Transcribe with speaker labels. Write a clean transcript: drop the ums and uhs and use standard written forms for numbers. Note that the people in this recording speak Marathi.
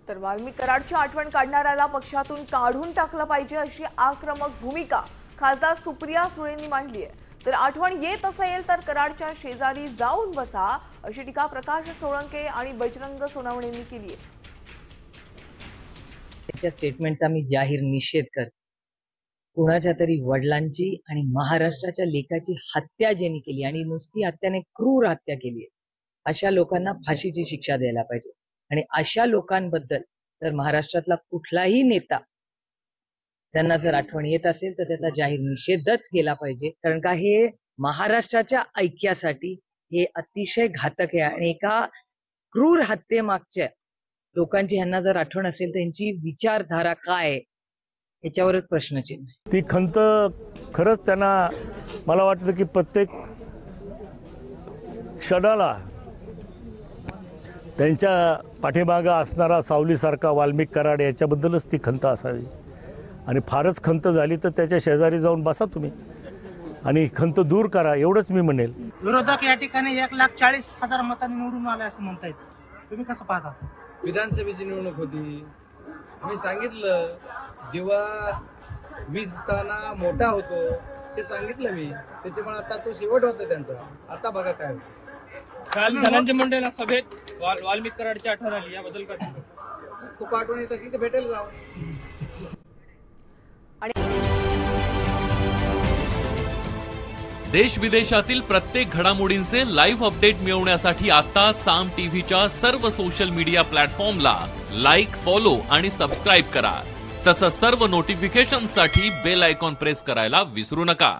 Speaker 1: तर वाल्मिक कराडची आठवण काढणाऱ्याला पक्षातून काढून टाकलं पाहिजे अशी आक्रमक भूमिका खासदार सुप्रिया सुळेंनी मांडली आहे। तर आठवण येत असेल तर कराडच्या शेजारी जाऊन बसा अशी टीका प्रकाश सोळंके आणि बजरंग सोनवणेंनी केली आहे।
Speaker 2: त्याच्या स्टेटमेंटचा मी जाहीर निषेध करतो। कुणाच्या तरी वडिलांची आणि महाराष्ट्राच्या लेखाची हत्या ज्यांनी केली आणि नुसती हत्याने क्रूर हत्या केली आहे, अशा लोकांना फाशीची शिक्षा द्यायला पाहिजे। आणि अशा लोकांबद्दल जर महाराष्ट्रातला कुठलाही नेता त्यांना जर आठवण येत असेल तर त्याचा जाहीर निषेधच केला पाहिजे, कारण का हे महाराष्ट्राच्या ऐक्यासाठी हे अतिशय घातक आहे। आणि एका क्रूर हत्येमागच्या लोकांची ह्यांना जर आठवण असेल तर त्यांची विचारधारा काय आहे याच्यावरच प्रश्नचिन्ह आहे।
Speaker 3: ती खंत खरंच त्यांना मला वाटतं की प्रत्येक क्षणाला त्यांच्या पाठीमागं असणारा सावलीसारखा वाल्मिक कराड याच्याबद्दलच ती खंत असावी। आणि फारच खंत झाली तर त्याच्या शेजारी जाऊन बसा तुम्ही आणि खंत दूर करा, एवढंच मी म्हणेल।
Speaker 4: विरोधक या ठिकाणी 1,40,000 मतांनी निवडून आले असं म्हणतायत, तुम्ही कसं पाहता?
Speaker 5: विधानसभेची निवडणूक होती, आम्ही सांगितलं दिवा विजताना मोठा होतो ते सांगितलं मी, त्याच्यामुळे आता तो शेवट होता त्यांचा। आता बघा काय होतं।
Speaker 6: काल धनंजय मुंडेला सभेत वाल्मिक कराडची आठवण आली, याबद्दल काय?
Speaker 5: खूप आठवण येत असली तर भेटेल जाऊ।
Speaker 7: देश विदेशातील प्रत्येक घडामोडींचे लाईव्ह अपडेट मिळवण्यासाठी आता साम टीव्हीच्या सर्व सोशल मीडिया प्लॅटफॉर्मला लाईक, फॉलो आणि सबस्क्राईब करा। तसंच सर्व नोटिफिकेशनसाठी बेल आयकॉन प्रेस करायला विसरू नका।